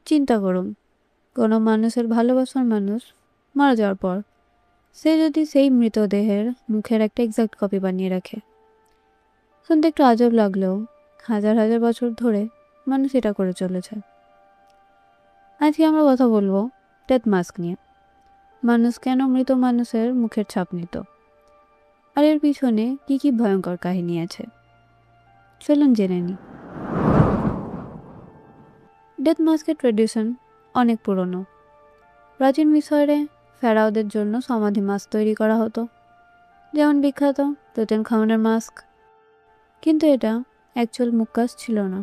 চিন্তা করুন, কোনো মানুষের ভালোবাসার মানুষ মারা যাওয়ার পর সে যদি সেই মৃতদেহের মুখের একটা এক্সাক্ট কপি বানিয়ে রাখে। শুনতে একটু আজব লাগলেও হাজার হাজার বছর ধরে মানুষ এটা করে চলেছে। আজকে আমরা কথা বলবো ডেথ মাস্ক নিয়ে। মানুষ কেন মৃত মানুষের মুখের ছাপ নিত, আর এর পিছনে কি কি ভয়ঙ্কর কাহিনী আছে, চলুন জেনে নিই। ডেথ মাস্কের ট্রেডিশন অনেক পুরনো। প্রাচীন মিশরে ফেরাওদের জন্য সমাধি মাস্ক তৈরি করা হতো, যেমন বিখ্যাত তুতানখামুনের মাস্ক। কিন্তু এটা অ্যাকচুয়াল মুখকাশ ছিল না,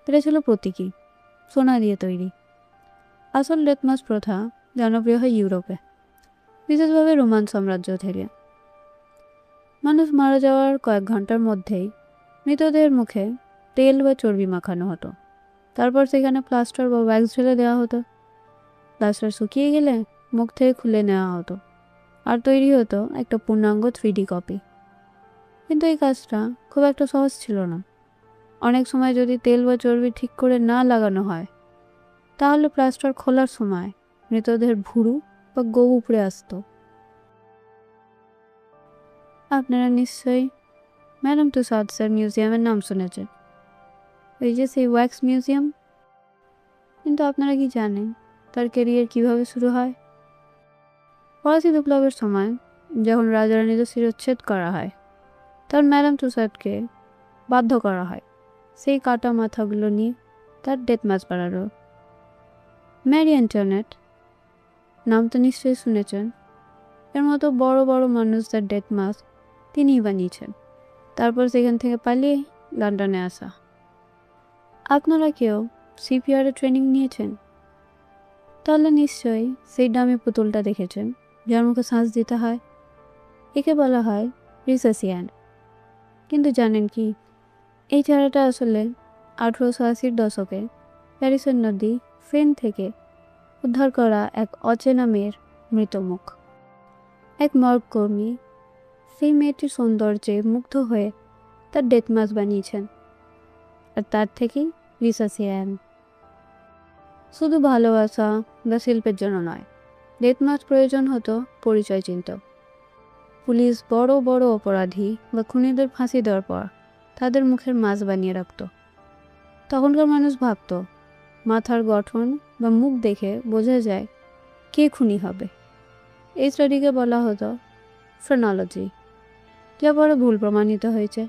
এটা ছিল প্রতীকী, সোনা দিয়ে তৈরি। আসল ডেথ মাস্ক প্রথা জনপ্রিয় হয় ইউরোপে, বিশেষভাবে রোমান সাম্রাজ্য থেকে। মানুষ মারা যাওয়ার কয়েক ঘন্টার মধ্যেই মৃতদেহের মুখে তেল বা চর্বি মাখানো হতো। তারপর সেখানে প্লাস্টার বা ওয়্যাক্স ঢেলে দেওয়া হতো। প্লাস্টার শুকিয়ে গেলে মুখ থেকে খুলে নেওয়া হতো, আর তৈরি হতো একটা পূর্ণাঙ্গ 3D কপি। কিন্তু এই কাজটা খুব একটা সহজ ছিল না। অনেক সময় যদি তেল বা চর্বি ঠিক করে না লাগানো হয়, তাহলে প্লাস্টার খোলার সময় মৃতদেহের ভুরু বা গো উপড়ে আসতো। আপনারা নিশ্চয়ই ম্যাডাম তুসাদসের মিউজিয়ামের নাম শুনেছেন, এই যে সেই ওয়্যাক্স মিউজিয়াম। কিন্তু আপনারা কি জানেন তার ক্যারিয়ার কিভাবে শুরু হয়? ফরাসি বিপ্লবের সময় যখন রাজা রানীদের শিরচ্ছেদ করা হয়, তখন ম্যাডাম তুসাদকে বাধ্য করা হয় সেই কাটা মাথাগুলো নিয়ে তার ডেথ মাস্ক বানানো। ম্যারি অ্যান্টোনেট নাম তো নিশ্চয়ই শুনেছেন। এর মতো বড় বড় মানুষদের ডেথ মাস্ক তিনিই বানিয়েছেন। তারপর সেখান থেকে পালিয়ে লন্ডনে আসা। আপনারা কেউ সিপিআর ট্রেনিং নিয়েছেন? তাহলে নিশ্চয়ই সেই ডামি পুতুলটা দেখেছেন যার মুখে শ্বাস দিতে হয়। একে বলা হয় রিসাসিয়ান। কিন্তু জানেন কি, এই চারাটা আসলে 1880-র দশকে প্যারিসের নদী ফেন থেকে উদ্ধার করা এক অচেনা মেয়ের মৃত মুখ। এক মর্গ কর্মী সেই মেয়েটির সৌন্দর্যে মুগ্ধ হয়ে তার ডেথ মাস্ক বানিয়েছেন, আর তার থেকেই রিসাসিয়ান। শুধু ভালোবাসা বা শিল্পের জন্য নয়, ডেথ মাস্ক প্রয়োজন হতো পরিচয় চিহ্ন। পুলিশ বড় বড় অপরাধী বা খুনিদের ফাঁসি দেওয়ার পর তাদের মুখের মাস্ক বানিয়ে রাখত। তখনকার মানুষ ভাবত মাথার গঠন বা মুখ দেখে বোঝা যায় কে খুনি হবে। এই স্টাডিকে বলা হতো ফ্রেনোলজি, যা পরে ভুল প্রমাণিত হয়েছে।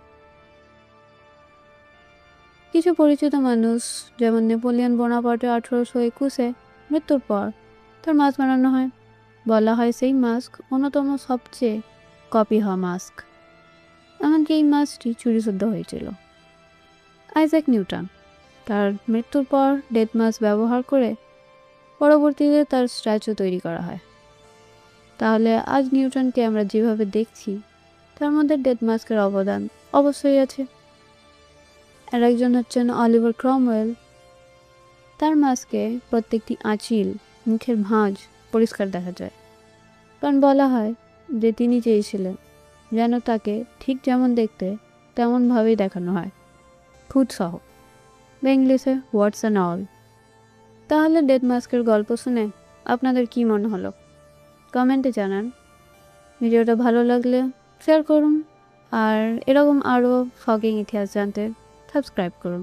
কিছু পরিচিত মানুষ যেমন নেপোলিয়ন বোনাপার্টের 1821-এ মৃত্যুর পর তার মাস্ক বানানো হয়। বলা হয় সেই মাস্ক অন্যতম সবচেয়ে কপি হওয়া মাস্ক। এমনকি এই মাস্কটি চুরিশুদ্ধ হয়েছিল। আইজ্যাক নিউটন তার মৃত্যুর পর ডেথ মাস্ক ব্যবহার করে পরবর্তীতে তার স্ট্যাচু তৈরি করা হয়। তাহলে আজ নিউটনকে আমরা যেভাবে দেখছি, তার মধ্যে ডেথ মাস্কের অবদান অবশ্যই আছে। আর একজন হচ্ছেন অলিভার ক্রমওয়েল। তার মাস্কে প্রত্যেকটি আঁচিল, মুখের ভাঁজ পরিষ্কার দেখা যায়, কারণ বলা হয় যে তিনি চেয়েছিলেন যেন তাকে ঠিক যেমন দেখতে তেমনভাবেই দেখানো হয়, খুঁতসহ, বা ইংলিশে হোয়াটস অ্যান্ড অল। তাহলে ডেথ মাস্কের গল্প শুনে আপনাদের কি মনে হলো কমেন্টে জানান। ভিডিওটা ভালো লাগলে শেয়ার করুন, আর এরকম আরও শকিং ইতিহাস জানতে সাবস্ক্রাইব করুন।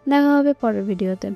দেখা হবে পরের ভিডিওতে।